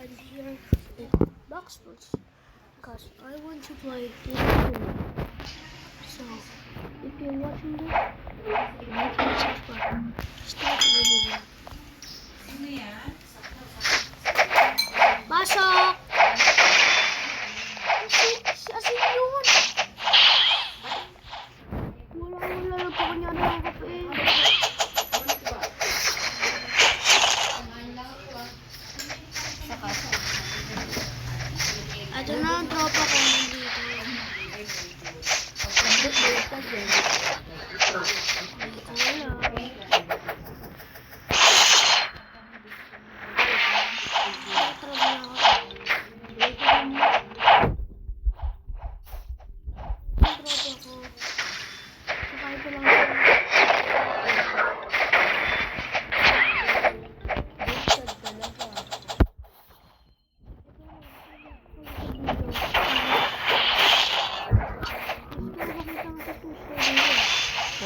I'm here with Boxbooks because I want to play this game. So, if you're watching this, like and subscribe. Start the video. Pasok! Asin yun! Wala lang po kanya na ang kape. Ito na ang tropa ko nandito.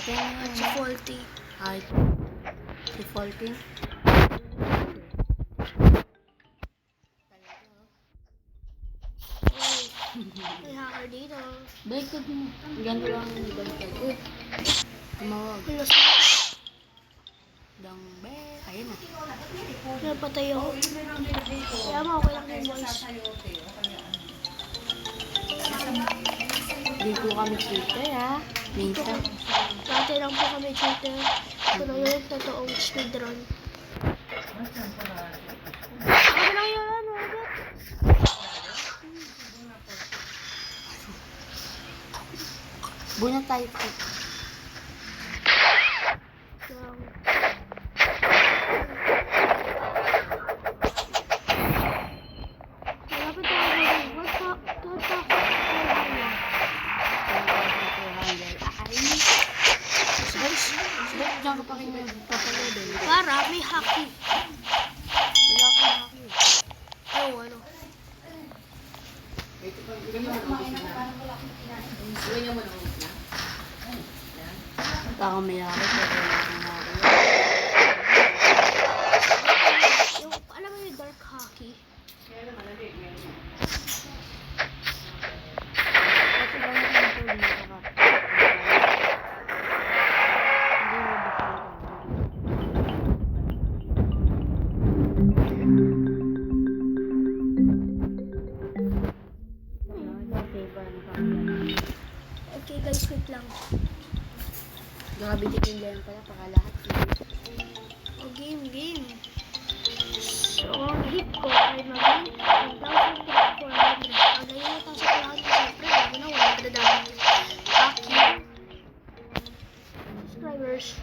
At si Faulty. Ay, si Faulty. May hacker dito. Baliktad mo. Ganito lang ang baliktad. Uy, tumawag. Dang be. Ayun na. Napatay ako. Kaya mo, okay lang yung voice. Hindi po kami cheater ha. Minsan. Dati lang po kami cheater. Ito na yung totoong speedrun. Ako lang yun, ano? Bunot tayo po. Malapit ako. What's up? Diyan ka pa kayo magpapalod eh. Para may hockey. Wala kang haki. Oh, ano? Baka may haki pero wala kang haki. Yung, alam mo yung dark hockey? Kasi gamit mo ito dito ka. Okay guys, wait lang. Grabe din lang pala para lahat. O game. So, ang hit ko ay maging 1,400. Pag ngayon ito sa lahat, siyempre, bago na wala ka dami. Aki. Subscribers.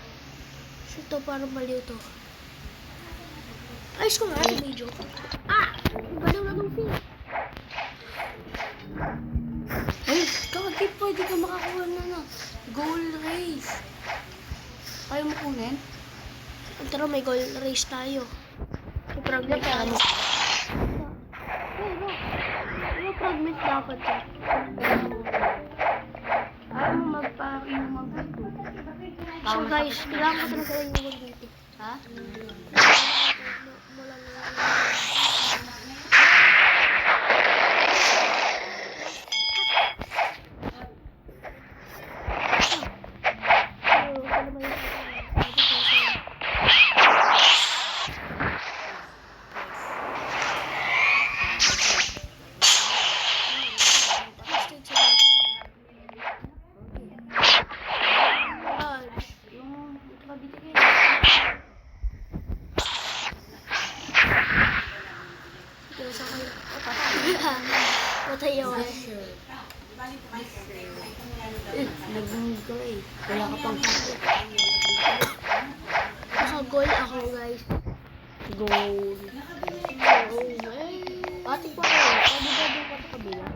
So, ito parang maliw to. Ayos ko nga sa video. Baliw na itong fish. Ay, kagad pwede ka makakuha na goal race. Kaya mo kunin? Tara, may goal race tayo. I-fragment tayo. Yung fragment dapat yan. Ayaw mo magpa-inuman ka ito. So guys, kailangan ko talaga yung goal dito. Ha? Patay ako. Nag-move ka eh. Wala ka pang haki. Naka-goal ako guys. Goal. Ate pa kayo. Pwede ba doon ka sa kabila?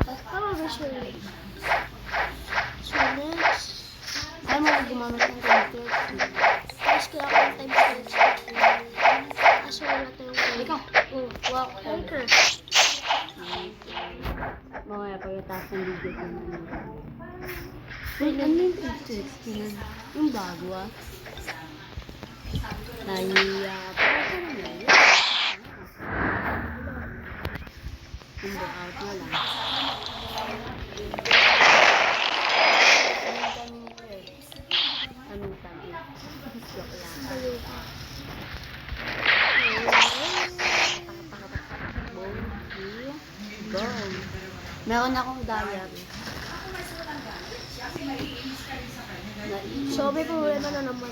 Para ma-visual. So next. Ayaw mo gumamit ng computer. Guys, kailangan ko ng time sketch. Kaso wala tayong goal. Ikaw. Oh, wow. Anchor. Mga pagkatapos ng video ko naman. Wait, ano yung 360? Yung bago ah. Nahiya pa ako naman. Yung out na lang. Anong sabi? Joke lang. Go! Meron akong diary. So, may problema na naman.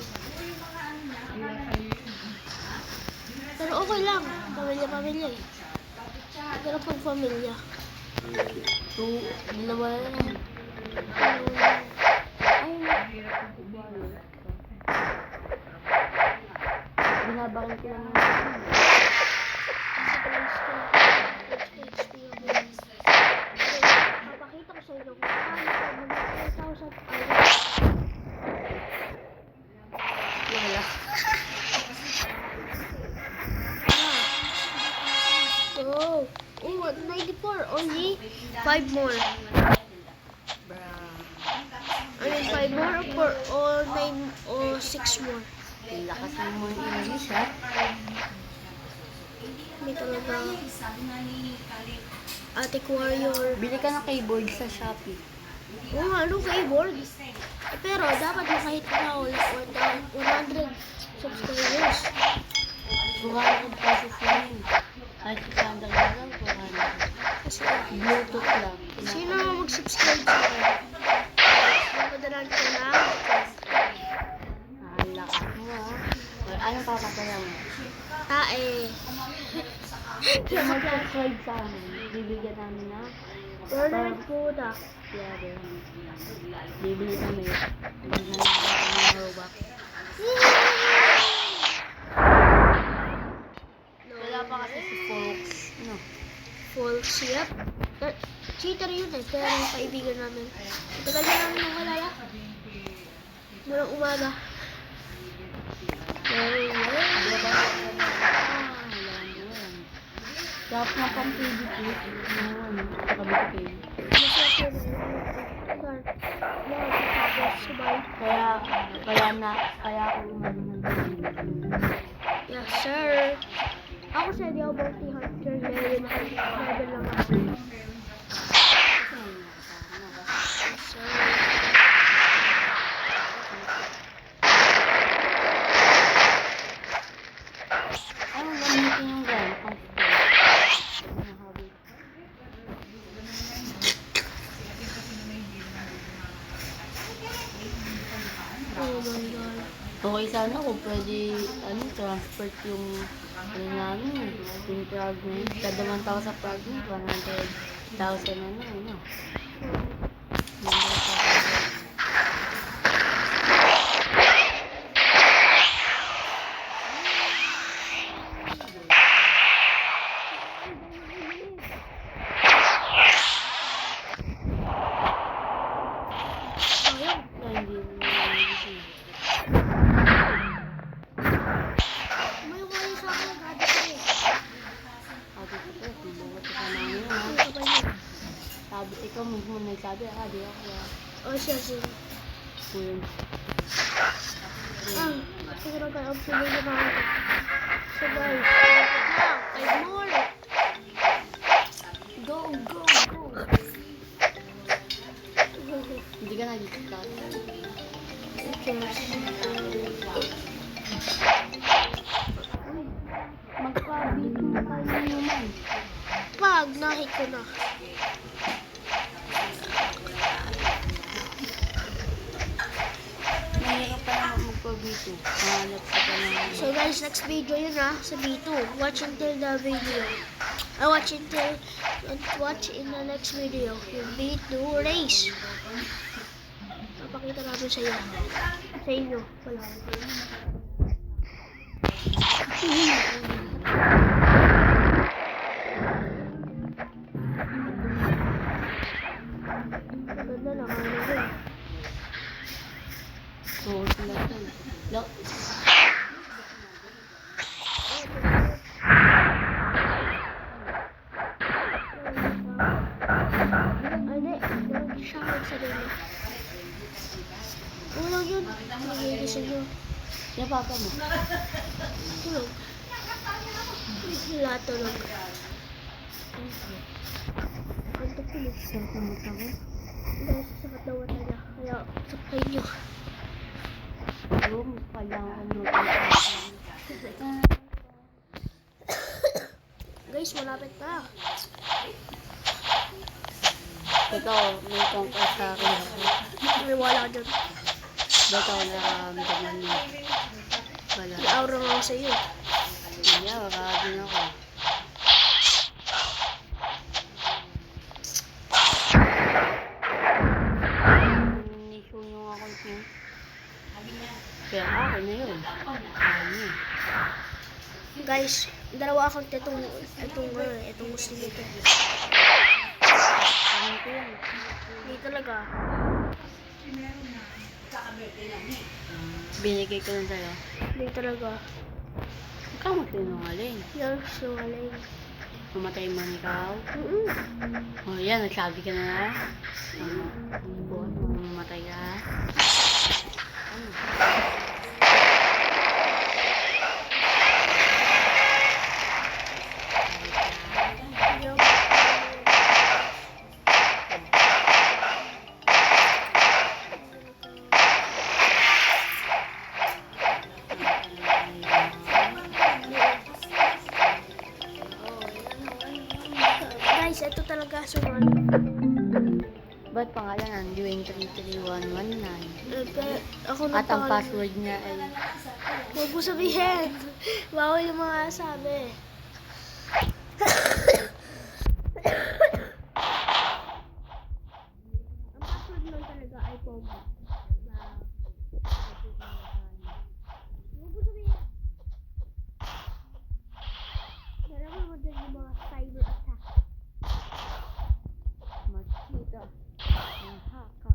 Pero okay lang. Pamilya-pamilya eh. Pero pag pamilya. Dalawa na lang. Ay, binabakan ko lang yung Papakita ko sa inyo kung paano ko mag-4,000 wala. Oh, 94. Only 5 more. I mean, 5 more or 9 or 6 more. Ang lakas mo yung English, ha? Hindi talaga. Attic Warrior. Bili ka ng keyboard sa Shopee. Oo nga, ano keyboard? Eh, pero dapat makahit na ako 100 subscribers. 200 pesos lang yun. Kahit isang lang, 200. Kasi, Bluetooth lang. sino mag-subscribe sa akin? Napadalan ko na. Ang lakas mo, ha? Anong papasaya mo? Eh. Kung mag-subscribe sa amin, bibigyan namin na Tournament product. yari. Bibili kami. Bibili na namin ng Robux. Wala pa kasi si Fox. Ano? False, yep. Cheater yun eh, pero yung kaibigan namin. Tagal na namin nakalala. Mulang umaga. Tapos na pang PvP. Ano? Kabit kayo. Masarap yun. Sir, tapos sabay. Kaya ako umano ng Yes, sir. Ako sa di ako bounty hunter. Level lang ako. Yes, sir. Ano gamitin yung gan? Oh my God. Okay sana kung pwede transfer yung namin, yung fragment. Kada 1,000 fragment, 100,000 ano. Ayun. May wala sa akin. Gadi ko eh. Ano ka ba yun? Sabi ikaw mismo nagsabi, di ako. Oh, siya. Yun. Siguro kayo ang pili na ako. So guys, 5 more. Go! Hindi ka nag-start. Magpabit na tayo naman. Pag nahit ko na. Mahirap pa naman magpabito. Hanap ka pa naman. So guys, next video yun sa B2. Watch until the video. Watch in the next video. Yung B2 race. Papakita namin sa iyo. Sa inyo. Wala. Maganda na kaya rin. So, sila tayo. Thank you. Hindi, meron siya ang sarili. Ulang yun. Nagigising yun. Yung papa mo. Tulog. Wala tulog. Ang tulog. Sarap ng mata ko. Dahil sa sakat na wata niya. Kaya sakay niyo. Yung pala ang mata. Guys, malapit na. Ito, may tongka sa akin. Maniwala ka dyan. Ba't ako nakaramdaman mo? Wala. May aura nga ako sa iyo. Hindi, makakagin ako. Nisunong ako niya. Kaya ako na yun. Ano? Guys, dalawa account itong Muslim ito. Ano ko yan? Hindi talaga. Binigay ko lang sa'yo. Hindi talaga. Huwag ka magsinungaling. Yan, sinungaling. Mamatay man ikaw. Mm-mm. O yan, nagsabi ka na. Buwan, mamatay ka. Ano? Guys, ito talaga sunod. Ba't pangalan Undoing 33119? Pero ako na At ang password niya ay... Huwag mo sabihin. Bawal yung mga sabi. Ang password nun talaga ay Pogo. Huwag mo sabihin. Dalawa mo dyan yung mga cyber attack. Makita. Ang haka.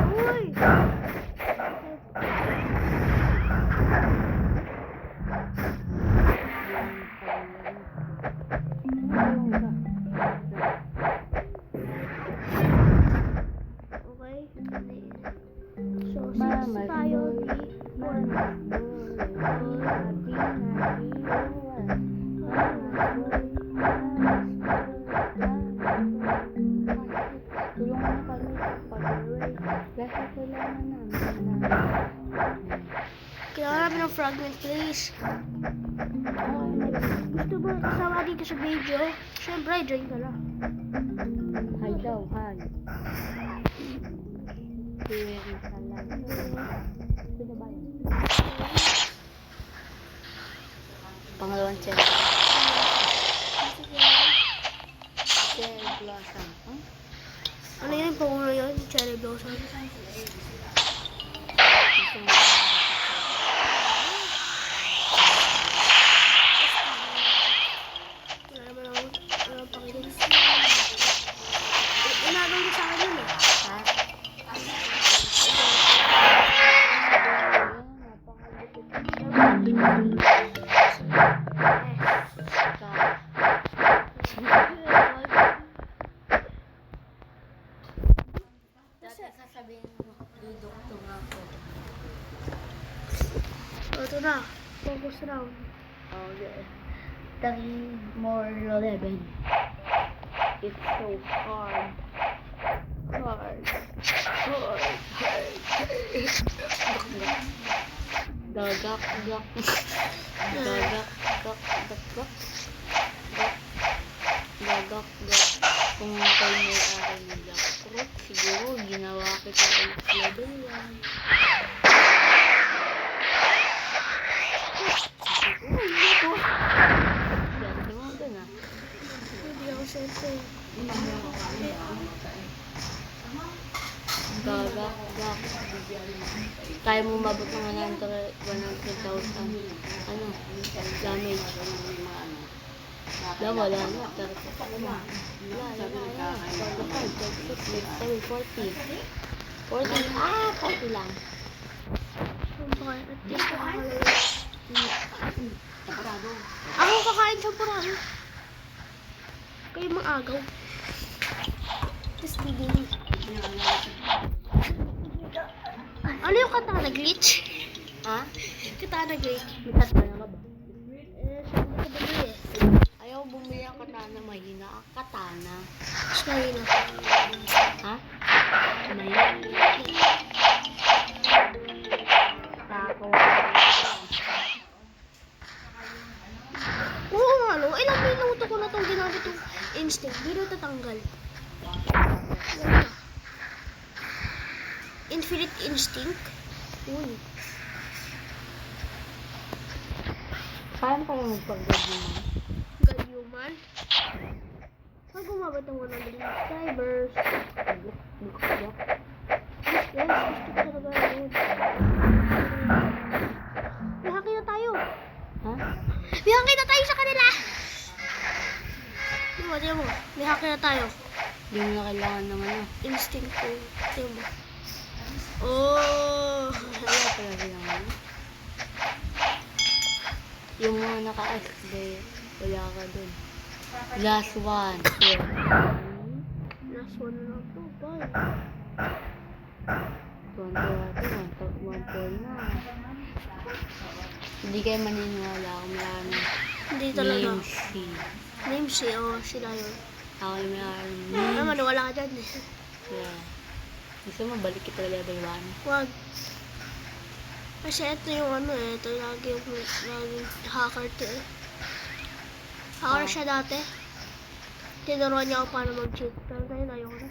Uy! Okay. So, since tayo di Tulungan mo kami sa pag-uwi. Kasi kailangan namin. kailangan namin ng fragment, please. Gusto mo isama dito sa video? Siyempre, join ka lang. Hi daw, hi. Very salam. Sino ba yun? Pangalawang cherry. Cherry blossom. Huh? Ano yun? Pangulo yun? Cherry blossom. Gusto mo Wala naman ako. Wala akong pakinig. Inagaw niya sa akin yun eh. ha? Dati sasabihin mo, duduktung ako. Ito na. Focus round. Okay. 3 more 11. It's so hard. Hard. Gagak, gak. Gagak, gak, gak, gak. Gagak, gak. Kung tayo may aral na jackfruit, siguro ginawa kita ulit level 1. Siguro, hindi ko. Ganda mo dun ah. Hindi ako sensei. Gagak, gak. Kaya mo mabot ng 100,000 ano, damage. Mga ano. Wala, wala na. 30 pa naman. Wala na. 45, 46, 47, 40. 40 lang. At least nakakalala. Ako kakain sa purado. Kayo mag-agaw. Tapos bibili. Ano yung katana glitch? Ha? Katana glitch. Mitas ka na ka ba? Sabi ko bumili eh. Ayaw bumili ang katana, mahina ang katana. Mas mahina. Ha? Mahina. Tako. Oo nga no, ilang minuto ko na itong ginamit yung instinct. Di na tatanggal. Yan na. Infinite instinct. Uy. Paano pa yung magpag-gabi mo? Gayuman. Pag umabot ng 100 subscribers. Buksak. Yes, gusto ko talaga yun. May haki na tayo. Ha? May haki na tayo sa kanila. Di mo. May haki na tayo. Hindi mo na kailangan ng ano. Instinct ko. Di mo. Oh. Wala pala yung ano. Yung mga naka-SD, wala ka dun. Last one. Yeah. Last one na lang to. Bye. 1 na. Hindi kayo maniniwala kung meron Hindi talaga. name C. Name si, oh, sila yun. Ako yung meron Naman, name. wala ka dyan eh. Yeah. Gusto mo balik kita level 1? Wag. Kasi ito yung ano eh, ito lagi hacker to eh. Hacker siya dati. Tinuruan niya ako paano mag-cheat. Pero ngayon ayoko na.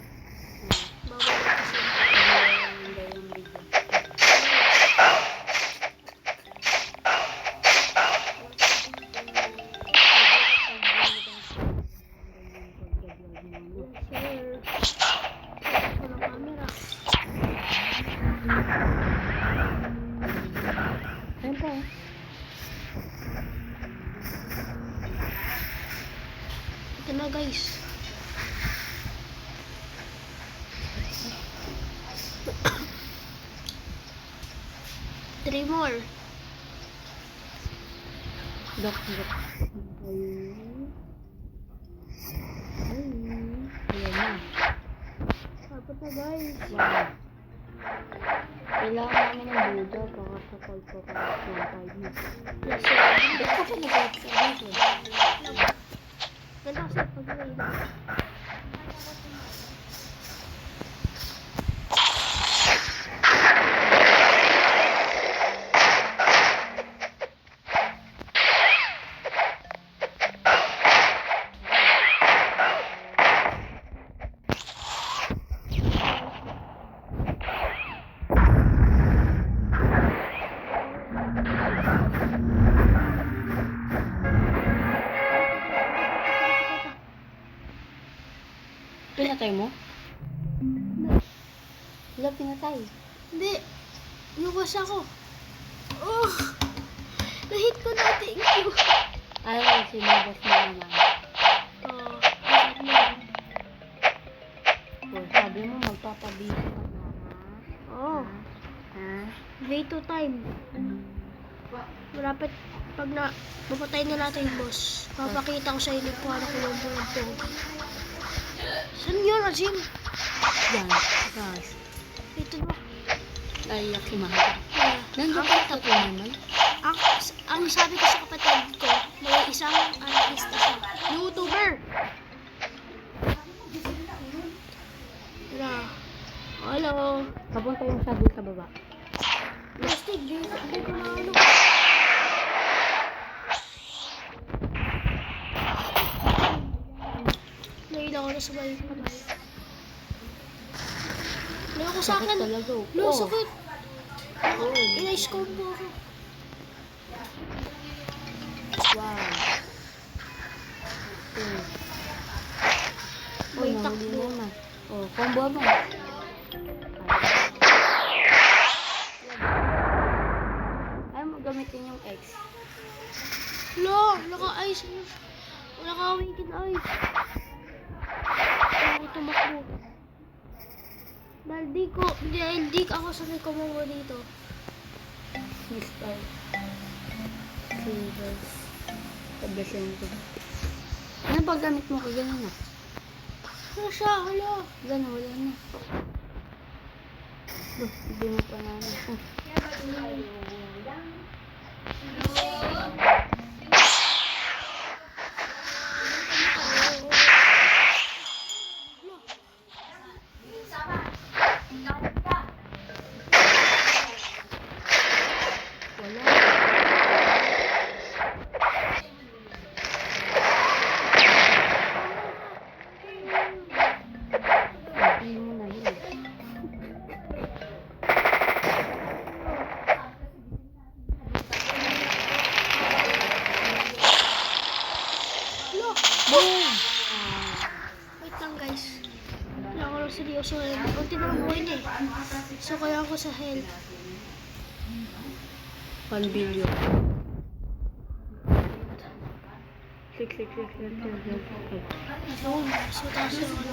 Babalik kasi. Sir. Walang camera. Ayun po. Ito na guys. Three more. Dok. Ayun. Ayan na. Dapat na guys. Wow. Kailangan namin ng budo para sa pagpapalap ng 5 minutes. Yes sir. Ba't ka pa nag-exercise dito? Ganda kasi pag naiba. Pinatay mo? Wala pinatay. Hindi. Inuwas ako. Oh! Nahit ko na. Thank you. Ayaw ko sinabas mo naman. Oh, masarap na yan. O, sabi mo magpapabisi ka na, ha? Oh, Ha? veto time. Malapit pag na mapatay na natin yung boss. Papakita ko sa inyo kung ano ko yung buong. Saan yun, Azim? Yan. Guys. Ito ba? Ay, si Mahal. Nandun ka sa naman. Ang sabi ko sa kapatid ko, may isang artista siya. YouTuber! Wala. Hello. Papunta yung sabi sa baba. Plastic, di ko na ano. Nailang ko na sa bahay ko. Layo ko sa Sakit akin. talaga. No, Oh. sakit. Oh. Ina-scope mo ako. Wow. Oh. May Nahuli takbo. naman. Oh, combo mo. Ayaw mo gamitin yung X. Lo, naka-ice. Wala awaken eyes. Ako tumakbo. Dahil di ako sanay kumuha dito. Mr. Silvers. Pagdasin ko. Ano paggamit mo ko? Ganun na. Ano siya? Hala. Ganun, wala na. Hindi mo pa na ano. Hindi mo na yun. Hala. Boom! Wait lang guys. Wala ako lang seryoso ngayon. Kunti na ang buhay niya eh. So kaya ako sa health. 1 billion. 66666. Boom. So taas yung ano.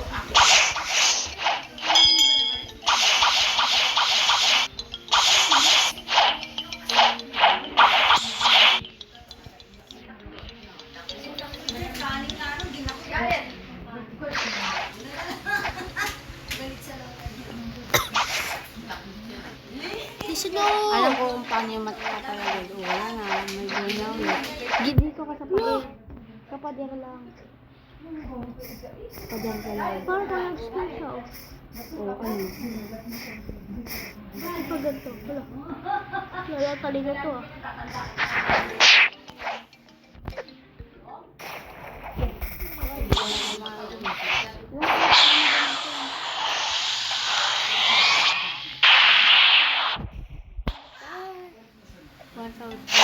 Alam ko kung paano yung matapalagay. Wala na. May ginaw na. Gidi ko ka sa pader. Sa pader lang. Pader ka lang. Parang tayo nag-skin siya oh. Oo, ano? Bakit pa ganito? Wala. Wala talaga to ah. Ano? Wala sa akin dito.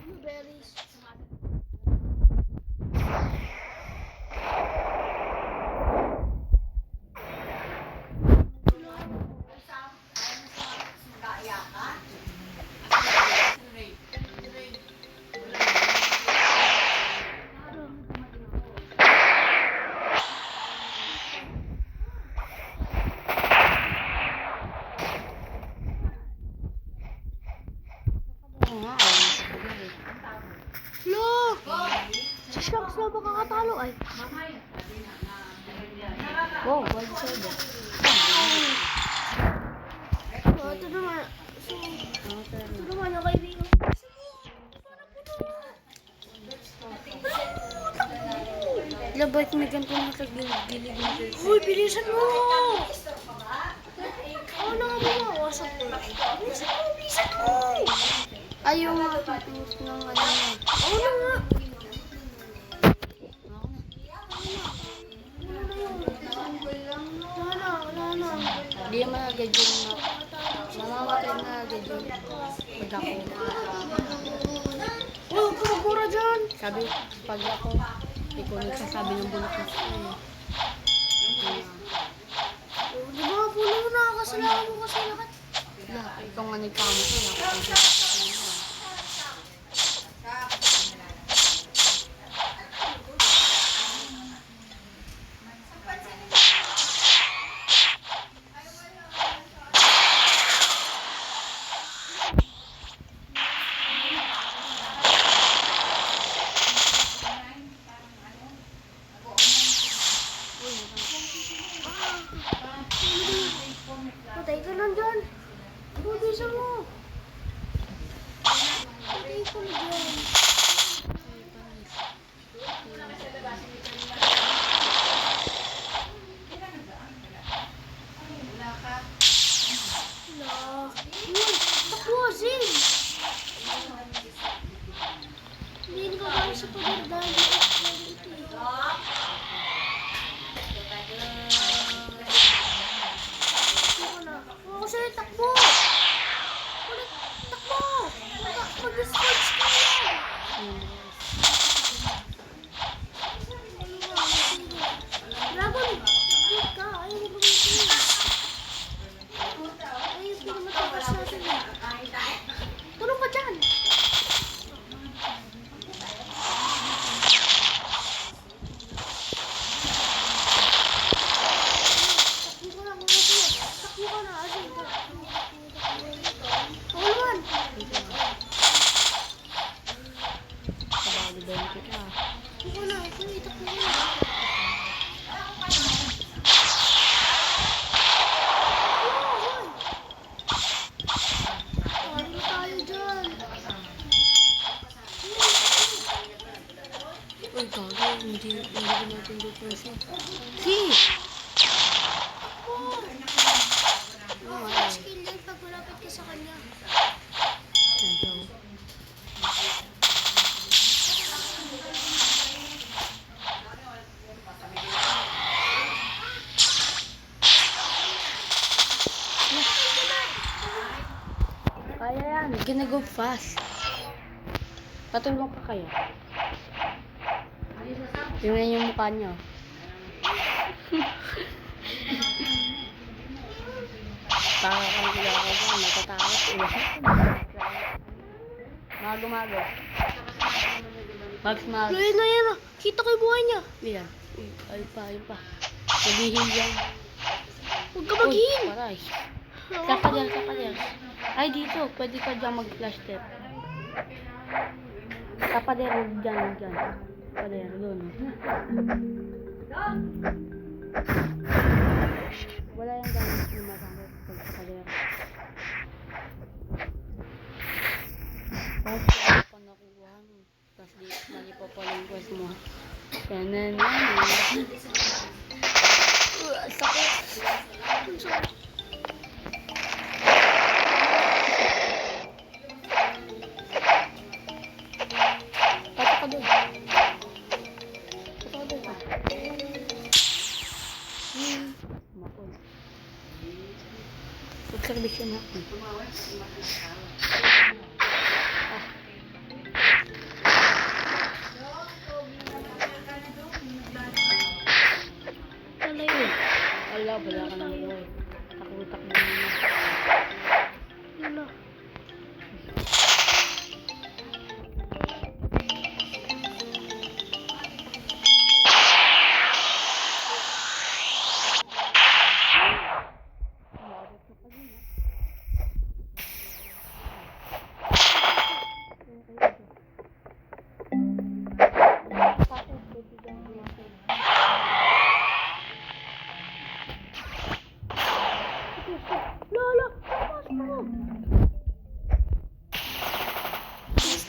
Blueberries. Look! Si Shanks na makakatalo ay. Oh, gold soda. Oh, ito naman. So, Ano tayo? ito naman ang kaibigan. Labay kung may ganito na kagilid mo. Uy, bilisan mo! Ako na nga bumawasak ko lang. Bilisan mo! Ayaw nga tapos ng ano. Ako na nga! Wala na. Hindi naman agad yun. Mamamatay na agad yun. Pag ako. Oh, pura dyan! Sabi, pag ako, ikaw nagsasabi ng bulak na sa'yo. Di ba, puno na. Kasalanan mo kasi lahat. Ikaw nga nagpakamatay. Patay ka lang dyan. Bilisan mo. Patay ka lang dyan. Wala. Uy, takbo, Zin! Hindi ko guys. sa pader dahil ito eh. Ako na. Ako sa'yo, takbo! Ulit, takbo! Mag-discord ka yan! Dragon, takbo ka! Ayaw mo gamitin. Ayaw mo matakas natin eh. Tulong ka dyan! Kabali ba yung kita? Uy, gago. Hindi ko natin dito siya. Si! Ayaw. Kaya yan. Gonna go fast. Patulong ka kaya. Tingnan yung mukha niyo. Para kang sila ako dyan. Natatakot. Mago. Mags. Ayun na yan ah. Kita ko yung buhay niya. Yan. Uy, ayun pa. Nabihil yan. Huwag ka mag-heal. Uy, paray. Saka dyan. Ay, dito. Pwede ka dyan mag-flash step. Sa pader, dyan. Pader, doon. Wala yung gamit yung magamit pag sa pader. Tapos, pa nakuha mo. Tapos, mali pa pala yung quest mo. Kanan. Sakit. Observation natin. Wala ka nang buhay. Takbo na. Wala.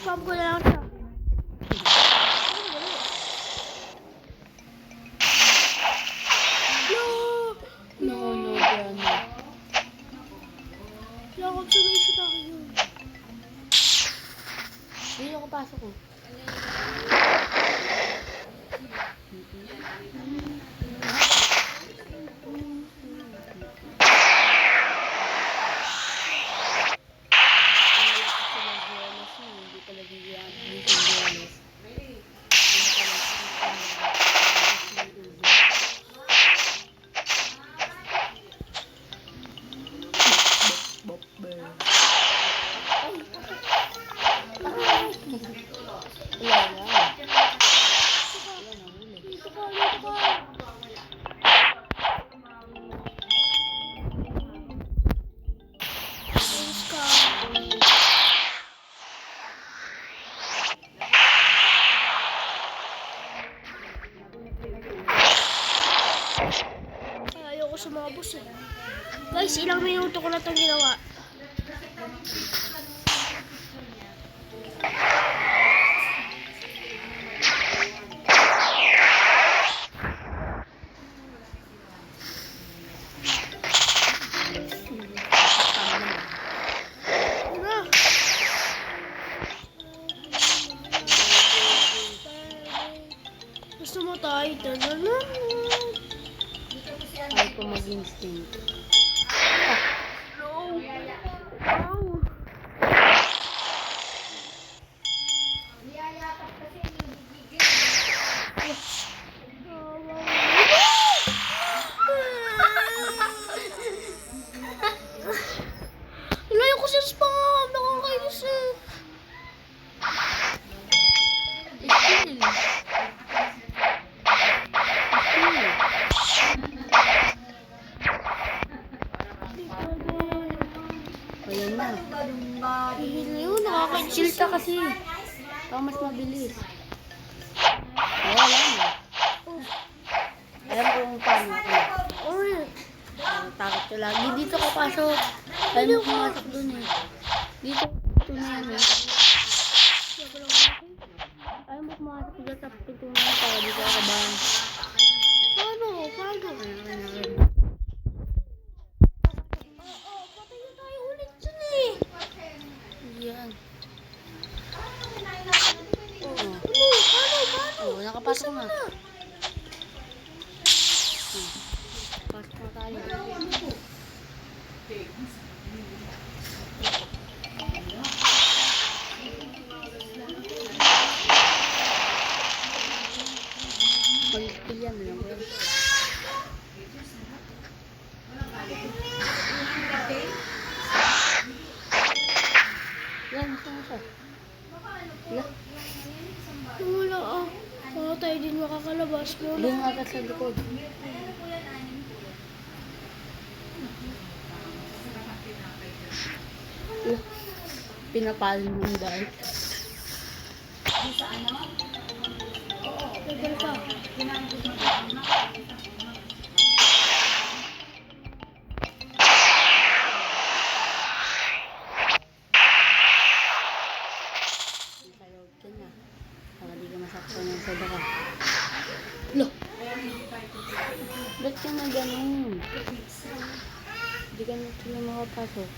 Spam ko na lang siya. No, Diana. Wala akong observation na kayo. Hindi ako pasok ko. Ayoko sa mga boss eh. Guys, ilang minuto ko na itong ginawa. Instinct. No! Wow! Layo ko sa spam! Nakakainis eh! Still. Ayan na. Hihil yun, nakakainis. Silta kasi. Baka mas mabilis. Wala lang. Alam ko kung paano ako. Or, Takot ka lagi. Dito ka pasok. Ayaw mo pumasok dun eh. Dito. Ito na yan eh. Ayaw mo pumasok dyan sa pinto na yan para dito ka kabahan. paano? Paano? Ayan. Oo, patayin tayo ulit dyan eh. Yan. Oh, ano? Paano? Oo, nakapasok na. Na. Pasok na tayo. Mag-skill yan. Alam ko yan. Yan, saan siya? Wala. Wala ah. Baka tayo din makakalabas mo. Doon nga agad sa likod. Wala. Pinapalo mo yung dahil. Tagal ka. Sayawag ka na. Para di ka masaktan ng sa baka. Lo! Ba't ka na ganun? Di ka na sila makapasok.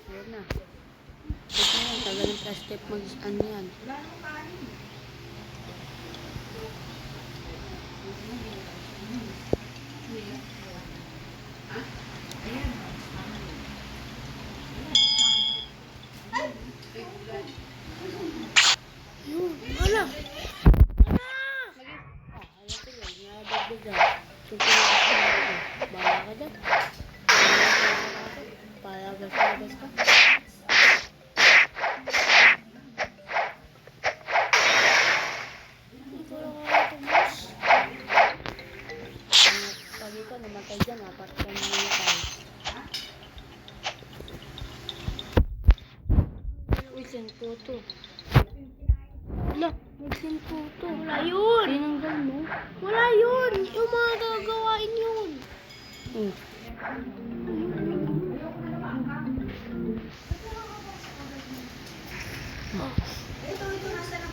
Ayan na. Ito na yan. Tagal ng step mag-scan yan. Yun, wala. Ayan ko lang. Nakadagdag dyan. Siyempre bahala ka dyan. Palagas ka. Hindi ko lang kaya tumas. Pagi ka namatay dyan. Apat ka namatay. Uy, sento to. Wala. Nagsin po to. Wala yun. Tinanggal mo? Wala yun. Yung mga gagawain yun. Hmm.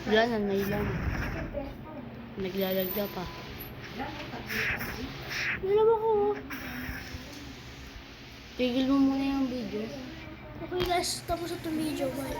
Wala na, nailang. Naglalagda pa. Alam ako. Tigil mo muna yung video. Okay guys, tapos itong video. Bye.